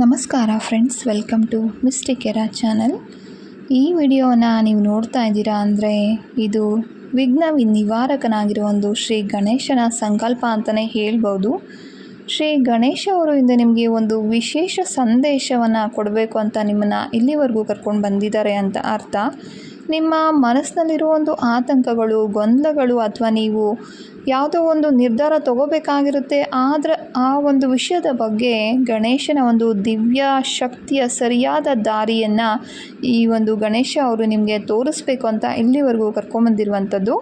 ನಮಸ್ಕಾರ friends, welcome to mystic era channel. ಈ ವಿಡಿಯೋನ ನೀವು ನೋಡ್ತಾ ಇದ್ದೀರಾ ಅಂದರೆ ಇದು ವಿಘ್ನ ನಿವಾರಕನಾಗಿರೋ ಒಂದು ಶ್ರೀ ಗಣೇಶನ ಸಂಕಲ್ಪ ಅಂತಲೇ ಹೇಳ್ಬೋದು. ಶ್ರೀ ಗಣೇಶ ಅವರು ಇಂದು ನಿಮಗೆ ಒಂದು ವಿಶೇಷ ಸಂದೇಶವನ್ನು ಕೊಡಬೇಕು ಅಂತ ನಿಮ್ಮನ್ನು ಇಲ್ಲಿವರೆಗೂ ಕರ್ಕೊಂಡು ಬಂದಿದ್ದಾರೆ ಅಂತ ಅರ್ಥ. ನಿಮ್ಮ ಮನಸ್ಸಿನಲ್ಲಿರೋ ಒಂದು ಆತಂಕಗಳು, ಗೊಂದಲಗಳು ಅಥವಾ ನೀವು ಯಾವುದೋ ಒಂದು ನಿರ್ಧಾರ ತಗೋಬೇಕಾಗಿರುತ್ತೆ, ಆದರೆ ಆ ಒಂದು ವಿಷಯದ ಬಗ್ಗೆ ಗಣೇಶನ ಒಂದು ದಿವ್ಯ ಶಕ್ತಿಯ ಸರಿಯಾದ ದಾರಿಯನ್ನು ಈ ಒಂದು ಗಣೇಶ ಅವರು ನಿಮಗೆ ತೋರಿಸ್ಬೇಕು ಅಂತ ಇಲ್ಲಿವರೆಗೂ ಕರ್ಕೊಂಬಂದಿರುವಂಥದ್ದು.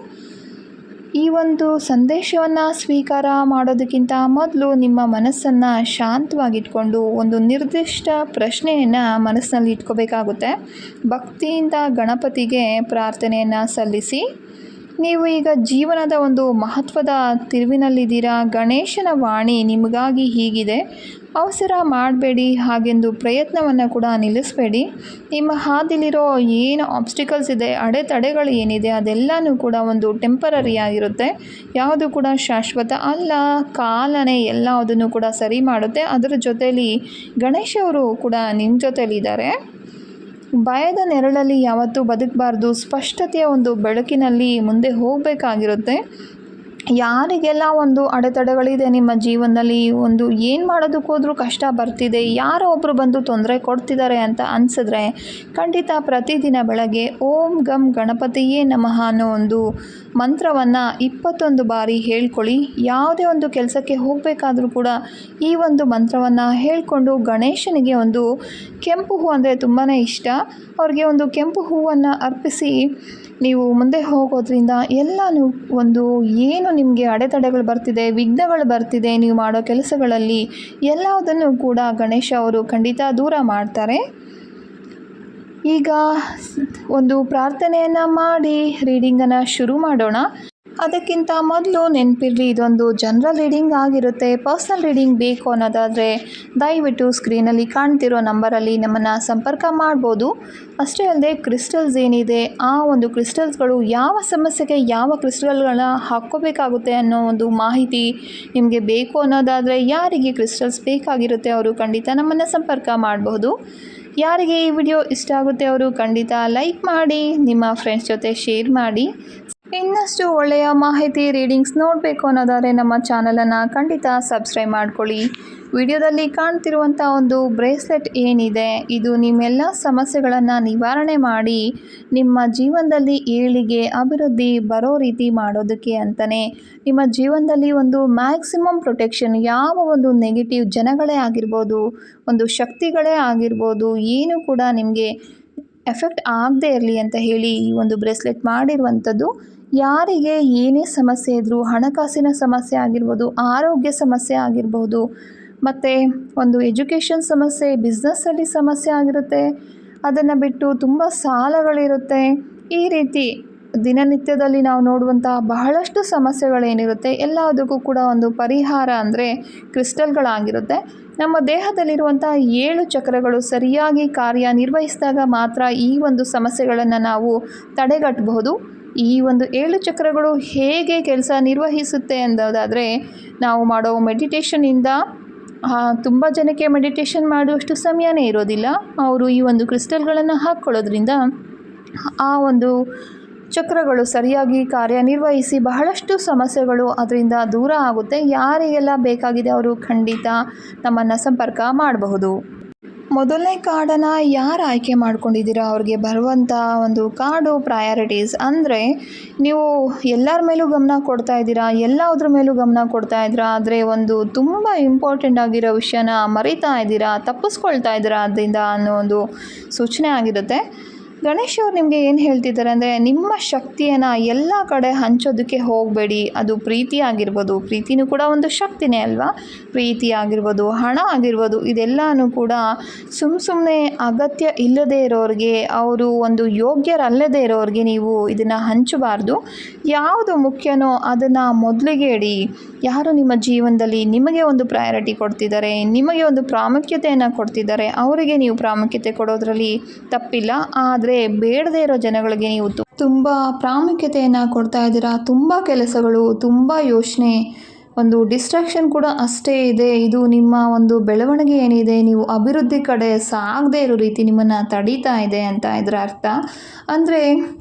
ಈ ಒಂದು ಸಂದೇಶವನ್ನು ಸ್ವೀಕಾರ ಮಾಡೋದಕ್ಕಿಂತ ಮೊದಲು ನಿಮ್ಮ ಮನಸ್ಸನ್ನು ಶಾಂತವಾಗಿಟ್ಕೊಂಡು ಒಂದು ನಿರ್ದಿಷ್ಟ ಪ್ರಶ್ನೆಯನ್ನು ಮನಸ್ಸಿನಲ್ಲಿ ಇಟ್ಕೋಬೇಕಾಗುತ್ತೆ. ಭಕ್ತಿಯಿಂದ ಗಣಪತಿಗೆ ಪ್ರಾರ್ಥನೆಯನ್ನು ಸಲ್ಲಿಸಿ. ನೀವು ಈಗ ಜೀವನದ ಒಂದು ಮಹತ್ವದ ತಿರುವಿನಲ್ಲಿದ್ದೀರಾ. ಗಣೇಶನ ವಾಣಿ ನಿಮಗಾಗಿ ಹೀಗಿದೆ: ಅವಸರ ಮಾಡಬೇಡಿ, ಹಾಗೆಂದು ಪ್ರಯತ್ನವನ್ನು ಕೂಡ ನಿಲ್ಲಿಸಬೇಡಿ. ನಿಮ್ಮ ಹಾದಿಲಿರೋ ಏನು ಆಬ್ಸ್ಟಿಕಲ್ಸ್ ಇದೆ, ಅಡೆತಡೆಗಳು ಏನಿದೆ, ಅದೆಲ್ಲನೂ ಕೂಡ ಒಂದು ಟೆಂಪರರಿ ಆಗಿರುತ್ತೆ. ಯಾವುದು ಕೂಡ ಶಾಶ್ವತ ಅಲ್ಲ. ಕಾಲನೇ ಎಲ್ಲದನ್ನು ಕೂಡ ಸರಿ ಮಾಡುತ್ತೆ. ಅದರ ಜೊತೆಯಲ್ಲಿ ಗಣೇಶ ಅವರು ಕೂಡ ನಿಮ್ಮ ಜೊತೆಯಲ್ಲಿದ್ದಾರೆ. ಭಯದ ನೆರಳಲ್ಲಿ ಯಾವತ್ತೂ ಬದುಕಬಾರ್ದು. ಸ್ಪಷ್ಟತೆಯ ಒಂದು ಬೆಳಕಿನಲ್ಲಿ ಮುಂದೆ ಹೋಗಬೇಕಾಗಿರುತ್ತೆ. ಯಾರಿಗೆಲ್ಲ ಒಂದು ಅಡೆತಡೆಗಳಿದೆ ನಿಮ್ಮ ಜೀವನದಲ್ಲಿ, ಒಂದು ಏನು ಮಾಡೋದಕ್ಕೋದ್ರೂ ಕಷ್ಟ ಬರ್ತಿದೆ, ಯಾರೋ ಒಬ್ಬರು ಬಂದು ತೊಂದರೆ ಕೊಡ್ತಿದ್ದಾರೆ ಅಂತ ಅನಿಸಿದ್ರೆ ಖಂಡಿತ ಪ್ರತಿದಿನ ಬೆಳಗ್ಗೆ ಓಂ ಗಂ ಗಣಪತಿಯೇ ನಮಃ ಅನ್ನೋ ಒಂದು ಮಂತ್ರವನ್ನು 21 ಬಾರಿ ಹೇಳ್ಕೊಳ್ಳಿ. ಯಾವುದೇ ಒಂದು ಕೆಲಸಕ್ಕೆ ಹೋಗಬೇಕಾದ್ರೂ ಕೂಡ ಈ ಒಂದು ಮಂತ್ರವನ್ನು ಹೇಳಿಕೊಂಡು ಗಣೇಶನಿಗೆ ಒಂದು ಕೆಂಪು ಹೂವು ಅಂದರೆ ತುಂಬಾ ಇಷ್ಟ, ಅವ್ರಿಗೆ ಒಂದು ಕೆಂಪು ಹೂವನ್ನು ಅರ್ಪಿಸಿ ನೀವು ಮುಂದೆ ಹೋಗೋದ್ರಿಂದ ಎಲ್ಲನೂ ಒಂದು ಏನು ನಿಮಗೆ ಅಡೆತಡೆಗಳು ಬರ್ತಿದೆ, ವಿಘ್ನಗಳು ಬರ್ತಿದೆ ನೀವು ಮಾಡೋ ಕೆಲಸಗಳಲ್ಲಿ, ಎಲ್ಲದನ್ನು ಕೂಡ ಗಣೇಶ ಅವರು ಖಂಡಿತ ದೂರ ಮಾಡ್ತಾರೆ. ಈಗ ಒಂದು ಪ್ರಾರ್ಥನೆಯನ್ನು ಮಾಡಿ ರೀಡಿಂಗನ್ನು ಶುರು ಮಾಡೋಣ. ಅದಕ್ಕಿಂತ ಮೊದಲು ನೆನಪಿರಲಿ, ಇದೊಂದು ಜನರಲ್ ರೀಡಿಂಗ್ ಆಗಿರುತ್ತೆ. ಪರ್ಸ್ನಲ್ ರೀಡಿಂಗ್ ಬೇಕು ಅನ್ನೋದಾದರೆ ದಯವಿಟ್ಟು ಸ್ಕ್ರೀನಲ್ಲಿ ಕಾಣ್ತಿರೋ ನಂಬರಲ್ಲಿ ನಮ್ಮನ್ನು ಸಂಪರ್ಕ ಮಾಡ್ಬೋದು. ಅಷ್ಟೇ ಅಲ್ಲದೆ ಕ್ರಿಸ್ಟಲ್ಸ್ ಏನಿದೆ, ಆ ಒಂದು ಕ್ರಿಸ್ಟಲ್ಸ್ಗಳು ಯಾವ ಸಮಸ್ಯೆಗೆ ಯಾವ ಕ್ರಿಸ್ಟಲ್ಗಳನ್ನ ಹಾಕ್ಕೋಬೇಕಾಗುತ್ತೆ ಅನ್ನೋ ಒಂದು ಮಾಹಿತಿ ನಿಮಗೆ ಬೇಕು ಅನ್ನೋದಾದರೆ, ಯಾರಿಗೆ ಕ್ರಿಸ್ಟಲ್ಸ್ ಬೇಕಾಗಿರುತ್ತೆ ಅವರು ಖಂಡಿತ ನಮ್ಮನ್ನು ಸಂಪರ್ಕ ಮಾಡಬಹುದು. ಯಾರಿಗೆ ಈ ವಿಡಿಯೋ ಇಷ್ಟ ಆಗುತ್ತೆ ಅವರು ಖಂಡಿತ ಲೈಕ್ ಮಾಡಿ, ನಿಮ್ಮ ಫ್ರೆಂಡ್ಸ್ ಜೊತೆ ಶೇರ್ ಮಾಡಿ. ಇನ್ನಷ್ಟು ಒಳ್ಳೆಯ ಮಾಹಿತಿ ರೀಡಿಂಗ್ಸ್ ನೋಡಬೇಕು ಅನ್ನೋದಾದರೆ ನಮ್ಮ ಚಾನಲನ್ನು ಖಂಡಿತ ಸಬ್ಸ್ಕ್ರೈಬ್ ಮಾಡ್ಕೊಳ್ಳಿ. ವಿಡಿಯೋದಲ್ಲಿ ಕಾಣ್ತಿರುವಂಥ ಒಂದು ಬ್ರೇಸ್ಲೆಟ್ ಏನಿದೆ, ಇದು ನಿಮ್ಮೆಲ್ಲ ಸಮಸ್ಯೆಗಳನ್ನು ನಿವಾರಣೆ ಮಾಡಿ ನಿಮ್ಮ ಜೀವನದಲ್ಲಿ ಏಳಿಗೆ, ಅಭಿವೃದ್ಧಿ ಬರೋ ರೀತಿ ಮಾಡೋದಕ್ಕೆ ಅಂತಲೇ, ನಿಮ್ಮ ಜೀವನದಲ್ಲಿ ಒಂದು ಮ್ಯಾಕ್ಸಿಮಮ್ ಪ್ರೊಟೆಕ್ಷನ್, ಯಾವ ಒಂದು ನೆಗೆಟಿವ್ ಜನಗಳೇ ಆಗಿರ್ಬೋದು, ಒಂದು ಶಕ್ತಿಗಳೇ ಆಗಿರ್ಬೋದು, ಏನು ಕೂಡ ನಿಮಗೆ ಎಫೆಕ್ಟ್ ಆಗದೇ ಇರಲಿ ಅಂತ ಹೇಳಿ ಈ ಒಂದು ಬ್ರೇಸ್ಲೆಟ್ ಮಾಡಿರುವಂಥದ್ದು. ಯಾರಿಗೆ ಏನೇ ಸಮಸ್ಯೆ ಇದ್ದರೂ, ಹಣಕಾಸಿನ ಸಮಸ್ಯೆ ಆಗಿರ್ಬೋದು, ಆರೋಗ್ಯ ಸಮಸ್ಯೆ ಆಗಿರ್ಬೋದು, ಮತ್ತು ಒಂದು ಎಜುಕೇಷನ್ ಸಮಸ್ಯೆ, ಬಿಸ್ನೆಸ್ಸಲ್ಲಿ ಸಮಸ್ಯೆ ಆಗಿರುತ್ತೆ, ಅದನ್ನು ಬಿಟ್ಟು ತುಂಬ ಸಾಲಗಳಿರುತ್ತೆ, ಈ ರೀತಿ ದಿನನಿತ್ಯದಲ್ಲಿ ನಾವು ನೋಡುವಂಥ ಬಹಳಷ್ಟು ಸಮಸ್ಯೆಗಳೇನಿರುತ್ತೆ ಎಲ್ಲದಕ್ಕೂ ಕೂಡ ಒಂದು ಪರಿಹಾರ ಅಂದರೆ ಕ್ರಿಸ್ಟಲ್ಗಳಾಗಿರುತ್ತೆ. ನಮ್ಮ ದೇಹದಲ್ಲಿರುವಂಥ 7 ಚಕ್ರಗಳು ಸರಿಯಾಗಿ ಕಾರ್ಯನಿರ್ವಹಿಸಿದಾಗ ಮಾತ್ರ ಈ ಒಂದು ಸಮಸ್ಯೆಗಳನ್ನು ನಾವು ತಡೆಗಟ್ಟಬಹುದು. ಈ ಒಂದು 7 ಚಕ್ರಗಳು ಹೇಗೆ ಕೆಲಸ ನಿರ್ವಹಿಸುತ್ತೆ ಅನ್ನೋದಾದರೆ, ನಾವು ಮಾಡೋ ಮೆಡಿಟೇಷನಿಂದ ತುಂಬ ಜನಕ್ಕೆ ಮೆಡಿಟೇಷನ್ ಮಾಡುವಷ್ಟು ಸಮಯನೇ ಇರೋದಿಲ್ಲ. ಅವರು ಈ ಒಂದು ಕ್ರಿಸ್ಟಲ್ಗಳನ್ನು ಹಾಕ್ಕೊಳ್ಳೋದ್ರಿಂದ ಆ ಒಂದು ಚಕ್ರಗಳು ಸರಿಯಾಗಿ ಕಾರ್ಯನಿರ್ವಹಿಸಿ ಬಹಳಷ್ಟು ಸಮಸ್ಯೆಗಳು ಅದರಿಂದ ದೂರ ಆಗುತ್ತೆ. ಯಾರಿಗೆಲ್ಲ ಬೇಕಾಗಿದೆ ಅವರು ಖಂಡಿತ ನಮ್ಮನ್ನು ಸಂಪರ್ಕ ಮಾಡಬಹುದು. ಮೊದಲನೇ ಕಾರ್ಡನ್ನು ಯಾರು ಆಯ್ಕೆ ಮಾಡ್ಕೊಂಡಿದ್ದೀರಾ ಅವ್ರಿಗೆ ಬರುವಂಥ ಒಂದು ಕಾರ್ಡು ಪ್ರಯಾರಿಟೀಸ್. ಅಂದರೆ ನೀವು ಎಲ್ಲರ ಮೇಲೂ ಗಮನ ಕೊಡ್ತಾ ಇದ್ದೀರಾ, ಎಲ್ಲದ್ರ ಮೇಲೂ ಗಮನ ಕೊಡ್ತಾ ಇದ್ದೀರಾ, ಆದರೆ ಒಂದು ತುಂಬ ಇಂಪಾರ್ಟೆಂಟ್ ಆಗಿರೋ ವಿಷಯನ ಮರಿತಾ ಇದ್ದೀರಾ, ತಪ್ಪಿಸ್ಕೊಳ್ತಾ ಇದ್ದೀರಾ ಅದರಿಂದ ಅನ್ನೋ ಒಂದು ಸೂಚನೆ ಆಗಿರುತ್ತೆ. ಗಣೇಶ್ ಅವರು ನಿಮಗೆ ಏನು ಹೇಳ್ತಿದ್ದಾರೆ ಅಂದರೆ, ನಿಮ್ಮ ಶಕ್ತಿಯನ್ನು ಎಲ್ಲ ಕಡೆ ಹಂಚೋದಕ್ಕೆ ಹೋಗಬೇಡಿ. ಅದು ಪ್ರೀತಿ ಆಗಿರ್ಬೋದು, ಪ್ರೀತಿನೂ ಕೂಡ ಒಂದು ಶಕ್ತಿನೇ ಅಲ್ವಾ. ಪ್ರೀತಿ ಆಗಿರ್ಬೋದು, ಹಣ ಆಗಿರ್ಬೋದು, ಇದೆಲ್ಲನೂ ಕೂಡ ಸುಮ್ಮನೆ ಅಗತ್ಯ ಇಲ್ಲದೇ ಇರೋರಿಗೆ, ಅವರು ಒಂದು ಯೋಗ್ಯರಲ್ಲದೇ ಇರೋರಿಗೆ ನೀವು ಇದನ್ನು ಹಂಚಬಾರ್ದು. ಯಾವುದು ಮುಖ್ಯನೋ ಅದನ್ನು ಮೊದಲಿಗೆ ಇಡಿ. ಯಾರು ನಿಮ್ಮ ಜೀವನದಲ್ಲಿ ನಿಮಗೆ ಒಂದು ಪ್ರಯಾರಿಟಿ ಕೊಡ್ತಿದ್ದಾರೆ, ನಿಮಗೆ ಒಂದು ಪ್ರಾಮುಖ್ಯತೆಯನ್ನು ಕೊಡ್ತಿದ್ದಾರೆ, ಅವರಿಗೆ ನೀವು ಪ್ರಾಮುಖ್ಯತೆ ಕೊಡೋದ್ರಲ್ಲಿ ತಪ್ಪಿಲ್ಲ. ಆದರೆ ಬೇಡದೇ ಇರೋ ಜನಗಳಿಗೆ ನೀವು ತುಂಬ ಪ್ರಾಮುಖ್ಯತೆಯನ್ನು ಕೊಡ್ತಾ ಇದ್ದೀರಾ. ತುಂಬ ಕೆಲಸಗಳು, ತುಂಬ ಯೋಚನೆ, ಒಂದು ಡಿಸ್ಟ್ರಾಕ್ಷನ್ ಕೂಡ ಅಷ್ಟೇ ಇದೆ. ಇದು ನಿಮ್ಮ ಒಂದು ಬೆಳವಣಿಗೆ ಏನಿದೆ, ನೀವು ಅಭಿವೃದ್ಧಿ ಕಡೆ ಸಾಗದೇ ಇರೋ ರೀತಿ ನಿಮ್ಮನ್ನು ತಡೀತಾ ಇದೆ ಅಂತ ಇದರ ಅರ್ಥ. ಅಂದರೆ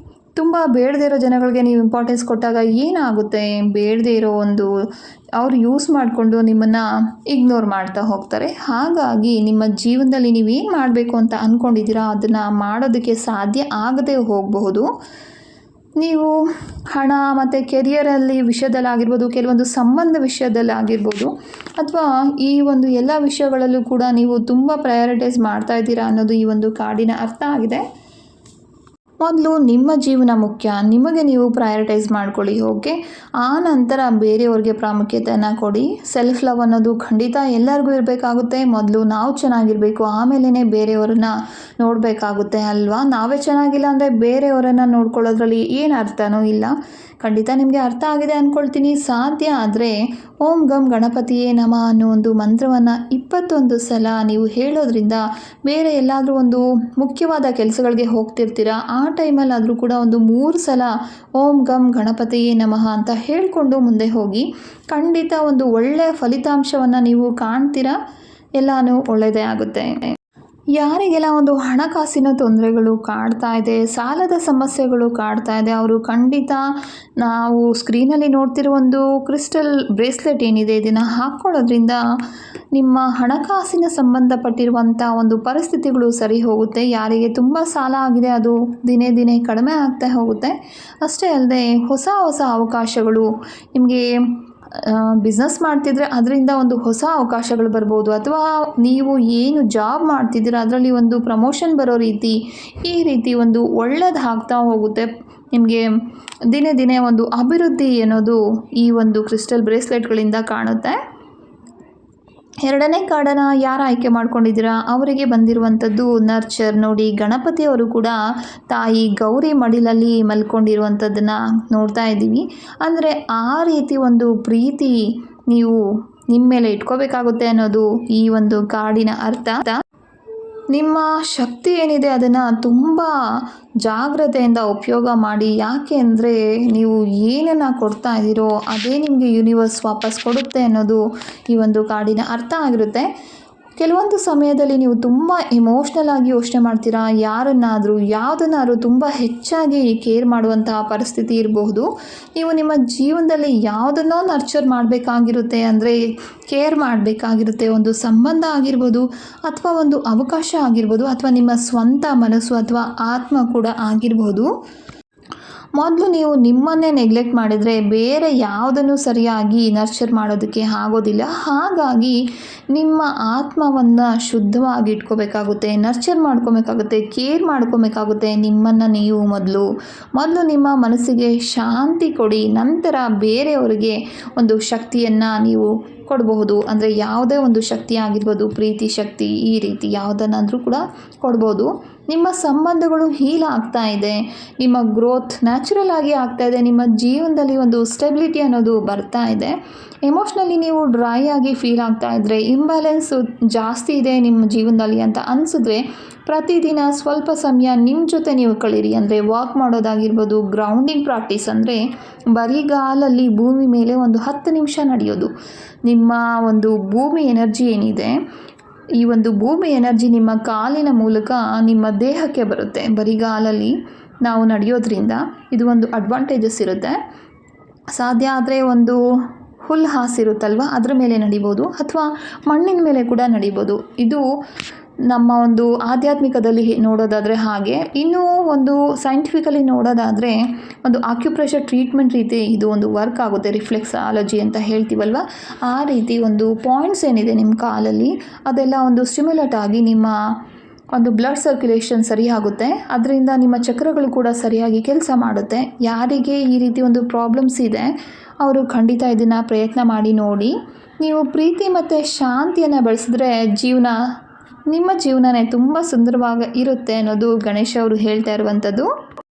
ತುಂಬ ಬೇಡದೇ ಇರೋ ಜನಗಳಿಗೆ ನೀವು ಇಂಪಾರ್ಟೆನ್ಸ್ ಕೊಟ್ಟಾಗ ಏನಾಗುತ್ತೆ, ಬೇಡದೇ ಇರೋ ಒಂದು ಅವರು ಯೂಸ್ ಮಾಡಿಕೊಂಡು ನಿಮ್ಮನ್ನು ಇಗ್ನೋರ್ ಮಾಡ್ತಾ ಹೋಗ್ತಾರೆ. ಹಾಗಾಗಿ ನಿಮ್ಮ ಜೀವನದಲ್ಲಿ ನೀವೇನು ಮಾಡಬೇಕು ಅಂತ ಅಂದ್ಕೊಂಡಿದ್ದೀರಾ ಅದನ್ನು ಮಾಡೋದಕ್ಕೆ ಸಾಧ್ಯ ಆಗದೇ ಹೋಗಬಹುದು. ನೀವು ಹಣ ಮತ್ತು ಕೆರಿಯರಲ್ಲಿ ವಿಷಯದಲ್ಲಾಗಿರ್ಬೋದು, ಕೆಲವೊಂದು ಸಂಬಂಧ ವಿಷಯದಲ್ಲಾಗಿರ್ಬೋದು, ಅಥವಾ ಈ ಒಂದು ಎಲ್ಲ ವಿಷಯಗಳಲ್ಲೂ ಕೂಡ ನೀವು ತುಂಬ ಪ್ರಯಾರಿಟೈಸ್ ಮಾಡ್ತಾ ಇದ್ದೀರಾ ಅನ್ನೋದು ಈ ಒಂದು ಕಾರ್ಡಿನ ಅರ್ಥ ಆಗಿದೆ. ಮೊದಲು ನಿಮ್ಮ ಜೀವನ ಮುಖ್ಯ, ನಿಮಗೆ ನೀವು ಪ್ರಯಾರಿಟೈಸ್ ಮಾಡ್ಕೊಳ್ಳಿ. ಓಕೆ, ಆ ನಂತರ ಬೇರೆಯವ್ರಿಗೆ ಪ್ರಾಮುಖ್ಯತೆಯನ್ನು ಕೊಡಿ. ಸೆಲ್ಫ್ ಲವ್ ಅನ್ನೋದು ಖಂಡಿತ ಎಲ್ಲರಿಗೂ ಇರಬೇಕಾಗುತ್ತೆ. ಮೊದಲು ನಾವು ಚೆನ್ನಾಗಿರಬೇಕು, ಆಮೇಲೆ ಬೇರೆಯವರನ್ನ ನೋಡಬೇಕಾಗುತ್ತೆ ಅಲ್ವಾ. ನಾವೇ ಚೆನ್ನಾಗಿಲ್ಲ ಅಂದರೆ ಬೇರೆಯವರನ್ನು ನೋಡ್ಕೊಳ್ಳೋದ್ರಲ್ಲಿ ಏನು ಅರ್ಥನೂ ಇಲ್ಲ. ಖಂಡಿತ ನಿಮಗೆ ಅರ್ಥ ಆಗಿದೆ ಅಂದ್ಕೊಳ್ತೀನಿ. ಸಾಧ್ಯ ಆದರೆ ಓಂ ಗಂ ಗಣಪತಿಯೇ ನಮಃ ಅನ್ನೋ ಒಂದು ಮಂತ್ರವನ್ನು 21 ಸಲ ನೀವು ಹೇಳೋದ್ರಿಂದ ಬೇರೆ ಎಲ್ಲಾದರೂ ಒಂದು ಮುಖ್ಯವಾದ ಕೆಲಸಗಳಿಗೆ ಹೋಗ್ತಿರ್ತೀರ, ಆ ಟೈಮಲ್ಲಾದರೂ ಕೂಡ ಒಂದು 3 ಸಲ ಓಂ ಗಂ ಗಣಪತಿಯೇ ನಮಃ ಅಂತ ಹೇಳಿಕೊಂಡು ಮುಂದೆ ಹೋಗಿ. ಖಂಡಿತ ಒಂದು ಒಳ್ಳೆಯ ಫಲಿತಾಂಶವನ್ನು ನೀವು ಕಾಣ್ತೀರಾ. ಎಲ್ಲನೂ ಒಳ್ಳೆಯದೇ ಆಗುತ್ತೆ. ಯಾರಿಗೆಲ್ಲ ಒಂದು ಹಣಕಾಸಿನ ತೊಂದರೆಗಳು ಕಾಡ್ತಾ ಇದೆ, ಸಾಲದ ಸಮಸ್ಯೆಗಳು ಕಾಡ್ತಾ ಇದೆ, ಅವರು ಖಂಡಿತ ನಾವು ಸ್ಕ್ರೀನಲ್ಲಿ ನೋಡ್ತಿರೋ ಒಂದು ಕ್ರಿಸ್ಟಲ್ ಬ್ರೇಸ್ಲೆಟ್ ಏನಿದೆ ಇದನ್ನು ಹಾಕ್ಕೊಳ್ಳೋದ್ರಿಂದ ನಿಮ್ಮ ಹಣಕಾಸಿನ ಸಂಬಂಧಪಟ್ಟಿರುವಂಥ ಒಂದು ಪರಿಸ್ಥಿತಿಗಳು ಸರಿ ಹೋಗುತ್ತೆ. ಯಾರಿಗೆ ತುಂಬ ಸಾಲ ಆಗಿದೆ ಅದು ದಿನೇ ದಿನೇ ಕಡಿಮೆ ಆಗ್ತಾ ಹೋಗುತ್ತೆ. ಅಷ್ಟೇ ಅಲ್ಲದೆ ಹೊಸ ಹೊಸ ಅವಕಾಶಗಳು ನಿಮಗೆ ಬಿಸ್ನೆಸ್ ಮಾಡ್ತಿದ್ರೆ ಅದರಿಂದ ಒಂದು ಹೊಸ ಅವಕಾಶಗಳು ಬರ್ಬೋದು, ಅಥವಾ ನೀವು ಏನು ಜಾಬ್ ಮಾಡ್ತಿದ್ದೀರ ಅದರಲ್ಲಿ ಒಂದು ಪ್ರಮೋಷನ್ ಬರೋ ರೀತಿ, ಈ ರೀತಿ ಒಂದು ಒಳ್ಳೇದು ಆಗ್ತಾ ಹೋಗುತ್ತೆ. ನಿಮಗೆ ದಿನೇ ದಿನೇ ಒಂದು ಅಭಿವೃದ್ಧಿ ಅನ್ನೋದು ಈ ಒಂದು ಕ್ರಿಸ್ಟಲ್ ಬ್ರೇಸ್ಲೆಟ್ಗಳಿಂದ ಕಾಣುತ್ತೆ. ಎರಡನೇ ಕಾರ್ಡನ್ನು ಯಾರು ಆಯ್ಕೆ ಮಾಡ್ಕೊಂಡಿದ್ದೀರಾ ಅವರಿಗೆ ಬಂದಿರುವಂಥದ್ದು ನರ್ಚರ್. ನೋಡಿ, ಗಣಪತಿಯವರು ಕೂಡ ತಾಯಿ ಗೌರಿ ಮಡಿಲಲ್ಲಿ ಮಲ್ಕೊಂಡಿರುವಂಥದ್ದನ್ನು ನೋಡ್ತಾ ಇದ್ದೀವಿ. ಅಂದರೆ ಆ ರೀತಿ ಒಂದು ಪ್ರೀತಿ ನೀವು ನಿಮ್ಮ ಮೇಲೆ ಇಟ್ಕೋಬೇಕಾಗುತ್ತೆ ಅನ್ನೋದು ಈ ಒಂದು ಕಾರ್ಡಿನ ಅರ್ಥ. ನಿಮ್ಮ ಶಕ್ತಿ ಏನಿದೆ ಅದನ್ನು ತುಂಬ ಜಾಗ್ರತೆಯಿಂದ ಉಪಯೋಗ ಮಾಡಿ. ಯಾಕೆ ಅಂದರೆ ನೀವು ಏನನ್ನು ಕೊಡ್ತಾ ಇದ್ದೀರೋ ಅದೇ ನಿಮಗೆ ಯೂನಿವರ್ಸ್ ವಾಪಸ್ ಕೊಡುತ್ತೆ ಅನ್ನೋದು ಈ ಒಂದು ಕಾರ್ಡಿನ ಅರ್ಥ ಆಗಿರುತ್ತೆ. ಕೆಲವೊಂದು ಸಮಯದಲ್ಲಿ ನೀವು ತುಂಬ ಎಮೋಷ್ನಲ್ ಆಗಿ ಯೋಚನೆ ಮಾಡ್ತೀರಾ, ಯಾರನ್ನಾದರೂ ಯಾವುದನ್ನಾದರೂ ತುಂಬ ಹೆಚ್ಚಾಗಿ ಕೇರ್ ಮಾಡುವಂತಹ ಪರಿಸ್ಥಿತಿ ಇರಬಹುದು. ನೀವು ನಿಮ್ಮ ಜೀವನದಲ್ಲಿ ಯಾವುದನ್ನೋ ನರ್ಚರ್ ಮಾಡಬೇಕಾಗಿರುತ್ತೆ, ಅಂದರೆ ಕೇರ್ ಮಾಡಬೇಕಾಗಿರುತ್ತೆ. ಒಂದು ಸಂಬಂಧ ಆಗಿರ್ಬೋದು, ಅಥವಾ ಒಂದು ಅವಕಾಶ ಆಗಿರ್ಬೋದು, ಅಥವಾ ನಿಮ್ಮ ಸ್ವಂತ ಮನಸ್ಸು ಅಥವಾ ಆತ್ಮ ಕೂಡ ಆಗಿರ್ಬೋದು. ಮೊದಲು ನೀವು ನಿಮ್ಮನ್ನೇ ನೆಗ್ಲೆಕ್ಟ್ ಮಾಡಿದರೆ ಬೇರೆ ಯಾವುದನ್ನು ಸರಿಯಾಗಿ ನರ್ಚರ್ ಮಾಡೋದಕ್ಕೆ ಆಗೋದಿಲ್ಲ. ಹಾಗಾಗಿ ನಿಮ್ಮ ಆತ್ಮವನ್ನು ಶುದ್ಧವಾಗಿ ಇಟ್ಕೋಬೇಕಾಗುತ್ತೆ, ನರ್ಚರ್ ಮಾಡ್ಕೋಬೇಕಾಗುತ್ತೆ, ಕೇರ್ ಮಾಡ್ಕೋಬೇಕಾಗುತ್ತೆ. ನಿಮ್ಮನ್ನು ನೀವು ಮೊದಲು ನಿಮ್ಮ ಮನಸ್ಸಿಗೆ ಶಾಂತಿ ಕೊಡಿ, ನಂತರ ಬೇರೆಯವರಿಗೆ ಒಂದು ಶಕ್ತಿಯನ್ನು ನೀವು ಕೊಡಬಹುದು. ಅಂದರೆ ಯಾವುದೇ ಒಂದು ಶಕ್ತಿ ಆಗಿರ್ಬೋದು, ಪ್ರೀತಿ ಶಕ್ತಿ, ಈ ರೀತಿ ಯಾವುದನ್ನಾದರೂ ಕೂಡ ಕೊಡ್ಬೋದು. ನಿಮ್ಮ ಸಂಬಂಧಗಳು ಹೀಲ್ ಆಗ್ತಾ ಇದೆ, ನಿಮ್ಮ ಗ್ರೋತ್ ನ್ಯಾಚುರಲ್ ಆಗಿ ಆಗ್ತಾ ಇದೆ, ನಿಮ್ಮ ಜೀವನದಲ್ಲಿ ಒಂದು ಸ್ಟೆಬಿಲಿಟಿ ಅನ್ನೋದು ಬರ್ತಾ ಇದೆ. ಎಮೋಷ್ನಲಿ ನೀವು ಡ್ರೈ ಆಗಿ ಫೀಲ್ ಆಗ್ತಾ ಇದ್ದರೆ, ಇಂಬ್ಯಾಲೆನ್ಸು ಜಾಸ್ತಿ ಇದೆ ನಿಮ್ಮ ಜೀವನದಲ್ಲಿ ಅಂತ ಅನಿಸಿದ್ರೆ, ಪ್ರತಿದಿನ ಸ್ವಲ್ಪ ಸಮಯ ನಿಮ್ಮ ಜೊತೆ ನೀವು ಕಳೀರಿ. ಅಂದರೆ ವಾಕ್ ಮಾಡೋದಾಗಿರ್ಬೋದು, ಗ್ರೌಂಡಿಂಗ್ ಪ್ರಾಕ್ಟೀಸ್ ಅಂದರೆ ಬರಿಗಾಲಲ್ಲಿ ಭೂಮಿ ಮೇಲೆ ಒಂದು 10 ನಿಮಿಷ ನಡೆಯೋದು. ನಿಮ್ಮ ಒಂದು ಭೂಮಿ ಎನರ್ಜಿ ಏನಿದೆ, ಈ ಒಂದು ಭೂಮಿ ಎನರ್ಜಿ ನಿಮ್ಮ ಕಾಲಿನ ಮೂಲಕ ನಿಮ್ಮ ದೇಹಕ್ಕೆ ಬರುತ್ತೆ. ಬರಿಗಾಲಲ್ಲಿ ನಾವು ನಡೆಯೋದ್ರಿಂದ ಇದು ಒಂದು ಅಡ್ವಾಂಟೇಜಸ್ ಇರುತ್ತೆ. ಸಾಧ್ಯ ಆದರೆ ಒಂದು ಹುಲ್ಲು ಹಾಸಿರುತ್ತಲ್ವ ಅದರ ಮೇಲೆ ನಡಿಬೋದು, ಅಥವಾ ಮಣ್ಣಿನ ಮೇಲೆ ಕೂಡ ನಡಿಬೋದು. ಇದು ನಮ್ಮ ಒಂದು ಆಧ್ಯಾತ್ಮಿಕದಲ್ಲಿ ನೋಡೋದಾದರೆ ಹಾಗೆ. ಇನ್ನೂ ಒಂದು ಸೈಂಟಿಫಿಕಲಿ ನೋಡೋದಾದರೆ ಒಂದು ಆಕ್ಯುಪ್ರೆಷರ್ ಟ್ರೀಟ್ಮೆಂಟ್ ರೀತಿ ಇದು ಒಂದು ವರ್ಕ್ ಆಗುತ್ತೆ. ರಿಫ್ಲೆಕ್ಸಾಲಜಿ ಅಂತ ಹೇಳ್ತೀವಲ್ವ, ಆ ರೀತಿ ಒಂದು ಪಾಯಿಂಟ್ಸ್ ಏನಿದೆ ನಿಮ್ಮ ಕಾಲಲ್ಲಿ ಅದೆಲ್ಲ ಒಂದು ಸ್ಟಿಮ್ಯುಲೇಟ್ ಆಗಿ ನಿಮ್ಮ ಒಂದು ಬ್ಲಡ್ ಸರ್ಕ್ಯುಲೇಷನ್ ಸರಿ ಆಗುತ್ತೆ. ಅದರಿಂದ ನಿಮ್ಮ ಚಕ್ರಗಳು ಕೂಡ ಸರಿಯಾಗಿ ಕೆಲಸ ಮಾಡುತ್ತೆ. ಯಾರಿಗೆ ಈ ರೀತಿ ಒಂದು ಪ್ರಾಬ್ಲಮ್ಸ್ ಇದೆ ಅವರು ಖಂಡಿತ ಇದನ್ನು ಪ್ರಯತ್ನ ಮಾಡಿ ನೋಡಿ. ನೀವು ಪ್ರೀತಿ ಮತ್ತು ಶಾಂತಿಯನ್ನು ಬೆಳೆಸಿದ್ರೆ ನಿಮ್ಮ ಜೀವನನೇ ತುಂಬ ಸುಂದರವಾಗಿ ಇರುತ್ತೆ ಅನ್ನೋದು ಗಣೇಶ ಅವರು ಹೇಳ್ತಾ ಇರುವಂಥದ್ದು.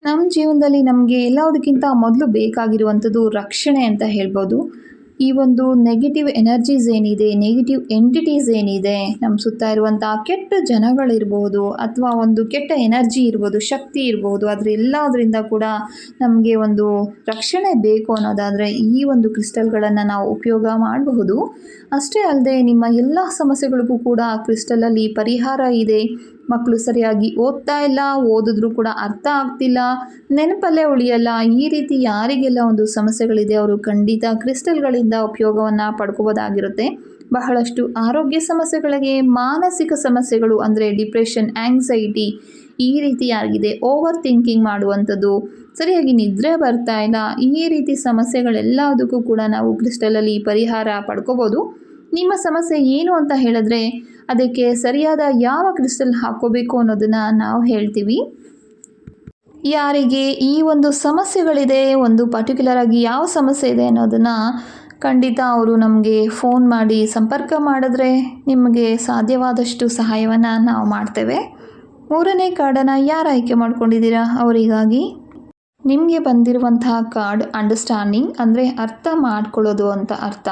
ನಮ್ಮ ಜೀವನದಲ್ಲಿ ನಮಗೆ ಎಲ್ಲದಕ್ಕಿಂತ ಮೊದಲು ಬೇಕಾಗಿರುವಂಥದ್ದು ರಕ್ಷಣೆ ಅಂತ ಹೇಳ್ಬೋದು. ಈ ಒಂದು ನೆಗೆಟಿವ್ ಎನರ್ಜೀಸ್ ಏನಿದೆ, ನೆಗೆಟಿವ್ ಎಂಟಿಟೀಸ್ ಏನಿದೆ, ನಮ್ಮ ಸುತ್ತ ಇರುವಂಥ ಕೆಟ್ಟ ಜನಗಳಿರ್ಬೋದು ಅಥವಾ ಒಂದು ಕೆಟ್ಟ ಎನರ್ಜಿ ಇರ್ಬೋದು, ಶಕ್ತಿ ಇರ್ಬೋದು, ಅದ್ರ ಎಲ್ಲದರಿಂದ ಕೂಡ ನಮಗೆ ಒಂದು ರಕ್ಷಣೆ ಬೇಕು ಅನ್ನೋದಾದರೆ ಈ ಒಂದು ಕ್ರಿಸ್ಟಲ್ಗಳನ್ನು ನಾವು ಉಪಯೋಗ ಮಾಡಬಹುದು. ಅಷ್ಟೇ ಅಲ್ಲದೆ ನಿಮ್ಮ ಎಲ್ಲ ಸಮಸ್ಯೆಗಳಿಗೂ ಕೂಡ ಕ್ರಿಸ್ಟಲಲ್ಲಿ ಪರಿಹಾರ ಇದೆ. ಮಕ್ಕಳು ಸರಿಯಾಗಿ ಓದ್ತಾ ಇಲ್ಲ, ಓದಿದ್ರೂ ಕೂಡ ಅರ್ಥ ಆಗ್ತಿಲ್ಲ, ನೆನಪಲ್ಲೇ ಉಳಿಯಲ್ಲ, ಈ ರೀತಿ ಯಾರಿಗೆಲ್ಲ ಒಂದು ಸಮಸ್ಯೆಗಳಿದೆ ಅವರು ಖಂಡಿತ ಕ್ರಿಸ್ಟಲ್ಗಳಿಂದ ಉಪಯೋಗವನ್ನು ಪಡ್ಕೋಬೋದಾಗಿರುತ್ತೆ. ಬಹಳಷ್ಟು ಆರೋಗ್ಯ ಸಮಸ್ಯೆಗಳಿಗೆ, ಮಾನಸಿಕ ಸಮಸ್ಯೆಗಳು ಅಂದರೆ ಡಿಪ್ರೆಷನ್, ಆಂಗ್ಸೈಟಿ ಈ ರೀತಿಯಾಗಿದೆ, ಓವರ್ ಥಿಂಕಿಂಗ್ ಮಾಡುವಂಥದ್ದು, ಸರಿಯಾಗಿ ನಿದ್ರೆ ಬರ್ತಾ ಇಲ್ಲ, ಈ ರೀತಿ ಸಮಸ್ಯೆಗಳೆಲ್ಲದಕ್ಕೂ ಕೂಡ ನಾವು ಕ್ರಿಸ್ಟಲಲ್ಲಿ ಪರಿಹಾರ ಪಡ್ಕೋಬೋದು. ನಿಮ್ಮ ಸಮಸ್ಯೆ ಏನು ಅಂತ ಹೇಳಿದ್ರೆ ಅದಕ್ಕೆ ಸರಿಯಾದ ಯಾವ ಕ್ರಿಸ್ಟಲ್ ಹಾಕ್ಕೋಬೇಕು ಅನ್ನೋದನ್ನು ನಾವು ಹೇಳ್ತೀವಿ. ಯಾರಿಗೆ ಈ ಒಂದು ಸಮಸ್ಯೆಗಳಿದೆ, ಒಂದು ಪರ್ಟಿಕ್ಯುಲರ್ ಆಗಿ ಯಾವ ಸಮಸ್ಯೆ ಇದೆ ಅನ್ನೋದನ್ನು ಖಂಡಿತ ಅವರು ನಮಗೆ ಫೋನ್ ಮಾಡಿ ಸಂಪರ್ಕ ಮಾಡಿದ್ರೆ ನಿಮಗೆ ಸಾಧ್ಯವಾದಷ್ಟು ಸಹಾಯವನ್ನು ನಾವು ಮಾಡ್ತೇವೆ. 3ನೇ ಕಾರ್ಡನ್ನು ಯಾರು ಆಯ್ಕೆ ಮಾಡ್ಕೊಂಡಿದ್ದೀರಾ ಅವರಿಗಾಗಿ ನಿಮಗೆ ಬಂದಿರುವಂತಹ ಕಾರ್ಡ್ ಅಂಡರ್ಸ್ಟ್ಯಾಂಡಿಂಗ್ ಅಂದರೆ ಅರ್ಥ ಮಾಡ್ಕೊಳ್ಳೋದು ಅಂತ ಅರ್ಥ.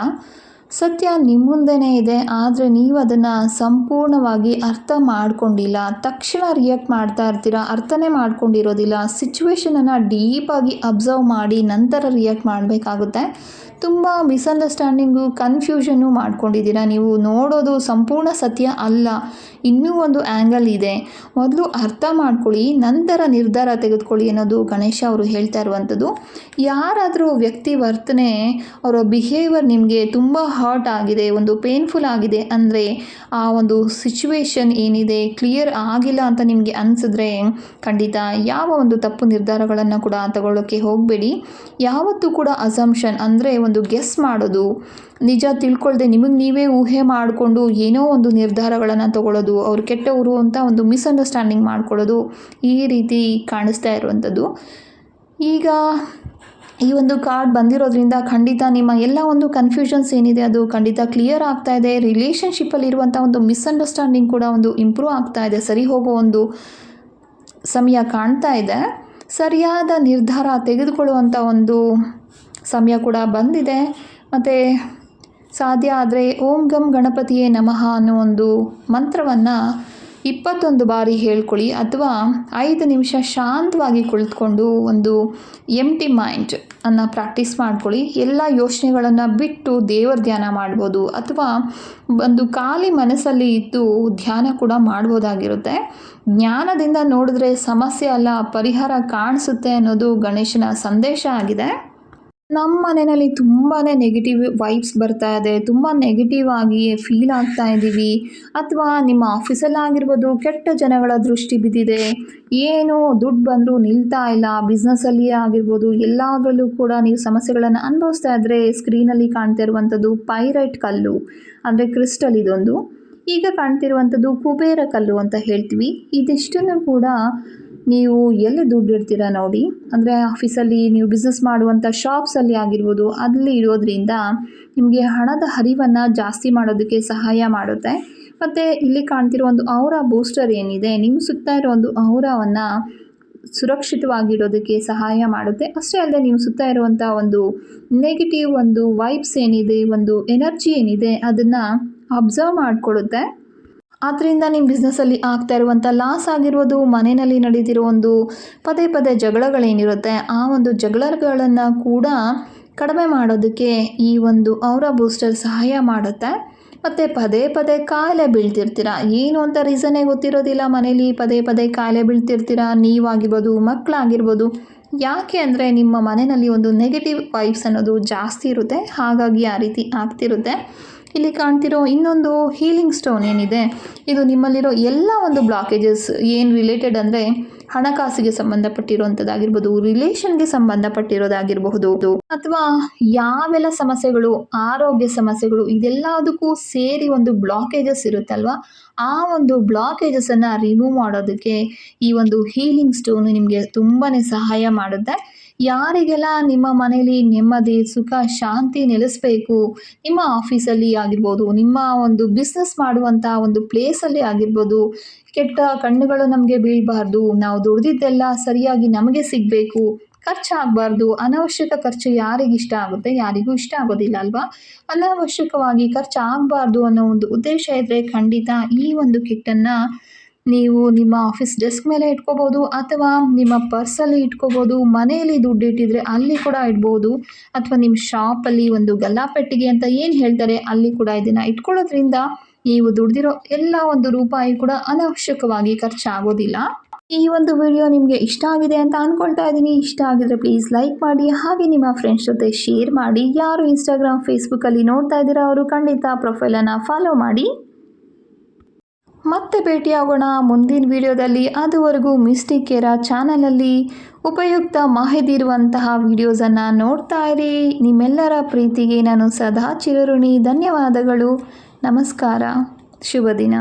ಸತ್ಯ ನಿಮ್ಮ ಮುಂದೆನೇ ಇದೆ, ಆದರೆ ನೀವು ಅದನ್ನು ಸಂಪೂರ್ಣವಾಗಿ ಅರ್ಥ ಮಾಡ್ಕೊಂಡಿಲ್ಲ. ತಕ್ಷಣ ರಿಯಾಕ್ಟ್ ಮಾಡ್ತಾ ಇರ್ತೀರ, ಅರ್ಥನೇ ಮಾಡ್ಕೊಂಡಿರೋದಿಲ್ಲ. ಸಿಚುವೇಶನನ್ನು ಡೀಪಾಗಿ ಅಬ್ಸರ್ವ್ ಮಾಡಿ ನಂತರ ರಿಯಾಕ್ಟ್ ಮಾಡಬೇಕಾಗುತ್ತೆ. ತುಂಬ ಮಿಸ್ಅಂಡರ್ಸ್ಟ್ಯಾಂಡಿಂಗು, ಕನ್ಫ್ಯೂಷನ್ನು ಮಾಡ್ಕೊಂಡಿದ್ದೀರಾ. ನೀವು ನೋಡೋದು ಸಂಪೂರ್ಣ ಸತ್ಯ ಅಲ್ಲ, ಇನ್ನೂ ಒಂದು ಆ್ಯಂಗಲ್ ಇದೆ. ಮೊದಲು ಅರ್ಥ ಮಾಡ್ಕೊಳ್ಳಿ, ನಂತರ ನಿರ್ಧಾರ ತೆಗೆದುಕೊಳ್ಳಿ ಅನ್ನೋದು ಗಣೇಶ ಅವರು ಹೇಳ್ತಾ ಇರುವಂಥದ್ದು. ಯಾರಾದರೂ ವ್ಯಕ್ತಿ ವರ್ತನೆ, ಅವರ ಬಿಹೇವಿಯರ್ ನಿಮಗೆ ತುಂಬ ಹರ್ಟ್ ಆಗಿದೆ, ಒಂದು ಪೇನ್ಫುಲ್ ಆಗಿದೆ ಅಂದರೆ ಆ ಒಂದು ಸಿಚುವೇಶನ್ ಏನಿದೆ ಕ್ಲಿಯರ್ ಆಗಿಲ್ಲ ಅಂತ ನಿಮಗೆ ಅನಿಸಿದ್ರೆ ಖಂಡಿತ ಯಾವ ಒಂದು ತಪ್ಪು ನಿರ್ಧಾರಗಳನ್ನು ಕೂಡ ತಗೊಳ್ಳೋಕ್ಕೆ ಹೋಗಬೇಡಿ. ಯಾವತ್ತೂ ಕೂಡ ಅಸಂಪ್ಷನ್ ಅಂದರೆ ಒಂದು ಗೆಸ್ ಮಾಡೋದು, ನಿಜ ತಿಳ್ಕೊಳ್ದೆ ನಿಮಗೆ ನೀವೇ ಊಹೆ ಮಾಡಿಕೊಂಡು ಏನೋ ಒಂದು ನಿರ್ಧಾರಗಳನ್ನು ತಗೊಳ್ಳೋದು, ಅವ್ರು ಕೆಟ್ಟವರು ಅಂತ ಒಂದು ಮಿಸ್ಅಂಡರ್ಸ್ಟ್ಯಾಂಡಿಂಗ್ ಮಾಡ್ಕೊಳ್ಳೋದು, ಈ ರೀತಿ ಕಾಣಿಸ್ತಾ ಇರುವಂಥದ್ದು. ಈಗ ಈ ಒಂದು ಕಾರ್ಡ್ ಬಂದಿರೋದ್ರಿಂದ ಖಂಡಿತ ನಿಮ್ಮ ಎಲ್ಲ ಒಂದು ಕನ್ಫ್ಯೂಷನ್ಸ್ ಏನಿದೆ ಅದು ಖಂಡಿತ ಕ್ಲಿಯರ್ ಆಗ್ತಾ ಇದೆ. ರಿಲೇಷನ್ಶಿಪ್ಪಲ್ಲಿರುವಂಥ ಒಂದು ಮಿಸ್ಅಂಡರ್ಸ್ಟ್ಯಾಂಡಿಂಗ್ ಕೂಡ ಒಂದು ಇಂಪ್ರೂವ್ ಆಗ್ತಾ ಇದೆ, ಸರಿ ಹೋಗೋ ಒಂದು ಸಮಯ ಕಾಣ್ತಾ ಇದೆ. ಸರಿಯಾದ ನಿರ್ಧಾರ ತೆಗೆದುಕೊಳ್ಳುವಂಥ ಒಂದು ಸಮಯ ಕೂಡ ಬಂದಿದೆ. ಮತ್ತು ಸಾಧ್ಯ ಆದರೆ ಓಂ ಗಂ ಗಣಪತಿಯೇ ನಮಃ ಅನ್ನೋ ಒಂದು ಮಂತ್ರವನ್ನು 21 ಬಾರಿ ಹೇಳ್ಕೊಳ್ಳಿ, ಅಥವಾ 5 ನಿಮಿಷ ಶಾಂತವಾಗಿ ಕುಳಿತುಕೊಂಡು ಒಂದು ಎಂಟಿ ಮೈಂಡ್ ಅನ್ನು ಪ್ರಾಕ್ಟೀಸ್ ಮಾಡ್ಕೊಳ್ಳಿ. ಎಲ್ಲ ಯೋಚನೆಗಳನ್ನು ಬಿಟ್ಟು ದೇವರ ಧ್ಯಾನ ಮಾಡ್ಬೋದು, ಅಥವಾ ಒಂದು ಖಾಲಿ ಮನಸ್ಸಲ್ಲಿ ಇದ್ದು ಧ್ಯಾನ ಕೂಡ ಮಾಡ್ಬೋದಾಗಿರುತ್ತೆ. ಜ್ಞಾನದಿಂದ ನೋಡಿದ್ರೆ ಸಮಸ್ಯೆ ಅಲ್ಲ, ಪರಿಹಾರ ಕಾಣಿಸುತ್ತೆ ಅನ್ನೋದು ಗಣೇಶನ ಸಂದೇಶ ಆಗಿದೆ. ನಮ್ಮ ಮನೆಯಲ್ಲಿ ತುಂಬಾ ನೆಗೆಟಿವ್ ವೈಬ್ಸ್ ಬರ್ತಾ ಇದೆ, ತುಂಬ ನೆಗೆಟಿವ್ ಆಗಿ ಫೀಲ್ ಆಗ್ತಾ ಇದ್ದೀವಿ, ಅಥವಾ ನಿಮ್ಮ ಆಫೀಸಲ್ಲಾಗಿರ್ಬೋದು ಕೆಟ್ಟ ಜನಗಳ ದೃಷ್ಟಿ ಬಿದ್ದಿದೆ, ಏನು ದುಡ್ಡು ಬಂದರೂ ನಿಲ್ತಾ ಇಲ್ಲ, ಬಿಸ್ನೆಸ್ಸಲ್ಲಿ ಆಗಿರ್ಬೋದು ಎಲ್ಲದರಲ್ಲೂ ಕೂಡ ನೀವು ಸಮಸ್ಯೆಗಳನ್ನು ಅನುಭವಿಸ್ತಾ ಇದ್ದರೆ ಸ್ಕ್ರೀನಲ್ಲಿ ಕಾಣ್ತಾ ಇರುವಂಥದ್ದು ಪೈರೈಟ್ ಕಲ್ಲು ಅಂದರೆ ಕ್ರಿಸ್ಟಲ್ ಇದೊಂದು. ಈಗ ಕಾಣ್ತಿರುವಂಥದ್ದು ಕುಬೇರ ಕಲ್ಲು ಅಂತ ಹೇಳ್ತೀವಿ. ಇದಿಷ್ಟನ್ನು ಕೂಡ ನೀವು ಎಲ್ಲಿ ದುಡ್ಡು ಇಡ್ತೀರಾ ನೋಡಿ, ಅಂದರೆ ಆಫೀಸಲ್ಲಿ ನೀವು ಬಿಸ್ನೆಸ್ ಮಾಡುವಂಥ ಶಾಪ್ಸಲ್ಲಿ ಆಗಿರ್ಬೋದು ಅಲ್ಲಿ ಇಡೋದ್ರಿಂದ ನಿಮಗೆ ಹಣದ ಹರಿವನ್ನು ಜಾಸ್ತಿ ಮಾಡೋದಕ್ಕೆ ಸಹಾಯ ಮಾಡುತ್ತೆ. ಮತ್ತು ಇಲ್ಲಿ ಕಾಣ್ತಿರೋ ಒಂದು ಔರಾ ಬೂಸ್ಟರ್ ಏನಿದೆ ನಿಮ್ಮ ಸುತ್ತ ಇರೋ ಒಂದು ಔರಾವನ್ನು ಸುರಕ್ಷಿತವಾಗಿಡೋದಕ್ಕೆ ಸಹಾಯ ಮಾಡುತ್ತೆ. ಅಷ್ಟೇ ಅಲ್ಲದೆ ನಿಮ್ಮ ಸುತ್ತ ಇರುವಂಥ ಒಂದು ನೆಗೆಟಿವ್ ಒಂದು ವೈಬ್ಸ್ ಏನಿದೆ, ಒಂದು ಎನರ್ಜಿ ಏನಿದೆ ಅದನ್ನು ಅಬ್ಸರ್ವ್ ಮಾಡಿಕೊಳ್ಳುತ್ತೆ. ಆದ್ದರಿಂದ ನಿಮ್ಮ ಬಿಸ್ನೆಸ್ಸಲ್ಲಿ ಆಗ್ತಾ ಇರುವಂಥ ಲಾಸ್ ಆಗಿರ್ಬೋದು, ಮನೆಯಲ್ಲಿ ನಡೀತಿರೋ ಒಂದು ಪದೇ ಪದೇ ಜಗಳಗಳೇನಿರುತ್ತೆ ಆ ಒಂದು ಜಗಳಗಳನ್ನು ಕೂಡ ಕಡಿಮೆ ಮಾಡೋದಕ್ಕೆ ಈ ಒಂದು ಔರಾ ಬೂಸ್ಟರ್ ಸಹಾಯ ಮಾಡುತ್ತೆ. ಮತ್ತು ಪದೇ ಪದೇ ಕಾಯಿಲೆ ಬೀಳ್ತಿರ್ತೀರ, ಏನು ಅಂತ ರೀಸನ್ನೇ ಗೊತ್ತಿರೋದಿಲ್ಲ, ಮನೇಲಿ ಪದೇ ಪದೇ ಕಾಯಿಲೆ ಬೀಳ್ತಿರ್ತೀರ, ನೀವಾಗಿರ್ಬೋದು ಮಕ್ಕಳಾಗಿರ್ಬೋದು. ಯಾಕೆ ಅಂದರೆ ನಿಮ್ಮ ಮನೆಯಲ್ಲಿ ಒಂದು ನೆಗೆಟಿವ್ ವೈಬ್ಸ್ ಅನ್ನೋದು ಜಾಸ್ತಿ ಇರುತ್ತೆ, ಹಾಗಾಗಿ ಆ ರೀತಿ ಆಗ್ತಿರುತ್ತೆ. ಇಲ್ಲಿ ಕಾಣ್ತಿರೋ ಇನ್ನೊಂದು ಹೀಲಿಂಗ್ ಸ್ಟೋನ್ ಏನಿದೆ ಇದು ನಿಮ್ಮಲ್ಲಿರೋ ಎಲ್ಲ ಒಂದು ಬ್ಲಾಕೇಜಸ್ ಏನು ರಿಲೇಟೆಡ್ ಅಂದರೆ ಹಣಕಾಸಿಗೆ ಸಂಬಂಧಪಟ್ಟಿರುವಂಥದ್ದಾಗಿರ್ಬೋದು, ರಿಲೇಷನ್ಗೆ ಸಂಬಂಧಪಟ್ಟಿರೋದಾಗಿರಬಹುದು, ಅಥವಾ ಯಾವೆಲ್ಲ ಸಮಸ್ಯೆಗಳು, ಆರೋಗ್ಯ ಸಮಸ್ಯೆಗಳು ಇದೆಲ್ಲದಕ್ಕೂ ಸೇರಿ ಒಂದು ಬ್ಲಾಕೇಜಸ್ ಇರುತ್ತಲ್ವ, ಆ ಒಂದು ಬ್ಲಾಕೇಜಸನ್ನು ರಿಮೂವ್ ಮಾಡೋದಕ್ಕೆ ಈ ಒಂದು ಹೀಲಿಂಗ್ ಸ್ಟೋನು ನಿಮಗೆ ತುಂಬಾ ಸಹಾಯ ಮಾಡುತ್ತೆ. ಯಾರಿಗೆಲ್ಲ ನಿಮ್ಮ ಮನೆಯಲ್ಲಿ ನೆಮ್ಮದಿ, ಸುಖ, ಶಾಂತಿ ನೆಲೆಸಬೇಕು, ನಿಮ್ಮ ಆಫೀಸಲ್ಲಿ ಆಗಿರ್ಬೋದು, ನಿಮ್ಮ ಒಂದು ಬಿಸ್ನೆಸ್ ಮಾಡುವಂಥ ಒಂದು ಪ್ಲೇಸಲ್ಲಿ ಆಗಿರ್ಬೋದು, ಕೆಟ್ಟ ಕಣ್ಣುಗಳು ನಮಗೆ ಬೀಳಬಾರ್ದು, ನಾವು ದುಡ್ದಿದ್ದೆಲ್ಲ ಸರಿಯಾಗಿ ನಮಗೆ ಸಿಗಬೇಕು, ಖರ್ಚಾಗಬಾರ್ದು. ಅನವಶ್ಯಕ ಖರ್ಚು ಯಾರಿಗಿಷ್ಟ ಆಗುತ್ತೆ? ಯಾರಿಗೂ ಇಷ್ಟ ಆಗೋದಿಲ್ಲ ಅಲ್ವಾ? ಅನಾವಶ್ಯಕವಾಗಿ ಖರ್ಚು ಆಗಬಾರ್ದು ಅನ್ನೋ ಒಂದು ಉದ್ದೇಶ ಇದ್ದರೆ ಖಂಡಿತ ಈ ಒಂದು ಕಿಟ್ಟನ್ನು ನೀವು ನಿಮ್ಮ ಆಫೀಸ್ ಡೆಸ್ಕ್ ಮೇಲೆ ಇಟ್ಕೋಬೋದು, ಅಥವಾ ನಿಮ್ಮ ಪರ್ಸಲ್ಲಿ ಇಟ್ಕೋಬೋದು. ಮನೆಯಲ್ಲಿ ದುಡ್ಡು ಇಟ್ಟಿದ್ರೆ ಅಲ್ಲಿ ಕೂಡ ಇಡ್ಬೋದು, ಅಥವಾ ನಿಮ್ಮ ಶಾಪಲ್ಲಿ ಒಂದು ಗಲ್ಲಾಪೆಟ್ಟಿಗೆ ಅಂತ ಏನು ಹೇಳ್ತಾರೆ ಅಲ್ಲಿ ಕೂಡ ಇದನ್ನು ಇಟ್ಕೊಳ್ಳೋದ್ರಿಂದ ನೀವು ದುಡ್ದಿರೋ ಎಲ್ಲ ಒಂದು ರೂಪಾಯಿ ಕೂಡ ಅನವಶ್ಯಕವಾಗಿ ಖರ್ಚಾಗೋದಿಲ್ಲ. ಈ ಒಂದು ವಿಡಿಯೋ ನಿಮಗೆ ಇಷ್ಟ ಆಗಿದೆ ಅಂತ ಅಂದ್ಕೊಳ್ತಾ ಇದ್ದೀನಿ. ಇಷ್ಟ ಆಗಿದ್ರೆ ಪ್ಲೀಸ್ ಲೈಕ್ ಮಾಡಿ, ಹಾಗೆ ನಿಮ್ಮ ಫ್ರೆಂಡ್ಸ್ ಜೊತೆ ಶೇರ್ ಮಾಡಿ. ಯಾರು ಇನ್ಸ್ಟಾಗ್ರಾಮ್ ಫೇಸ್ಬುಕ್ಕಲ್ಲಿ ನೋಡ್ತಾ ಇದ್ದೀರಾ ಅವರು ಖಂಡಿತ ಪ್ರೊಫೈಲನ್ನು ಫಾಲೋ ಮಾಡಿ. ಮತ್ತೆ ಭೇಟಿಯಾಗೋಣ ಮುಂದಿನ ವಿಡಿಯೋದಲ್ಲಿ. ಅದುವರೆಗೂ ಮಿಸ್ಟಿಕ್ ಕೇರಾ ಚಾನಲಲ್ಲಿ ಉಪಯುಕ್ತ ಮಾಹಿತಿ ಇರುವಂತಹ ವಿಡಿಯೋಸನ್ನು ನೋಡ್ತಾ ಇರಿ. ನಿಮ್ಮೆಲ್ಲರ ಪ್ರೀತಿಗೆ ನಾನು ಸದಾ ಚಿರಋಣಿ. ಧನ್ಯವಾದಗಳು. ನಮಸ್ಕಾರ. ಶುಭ ದಿನ.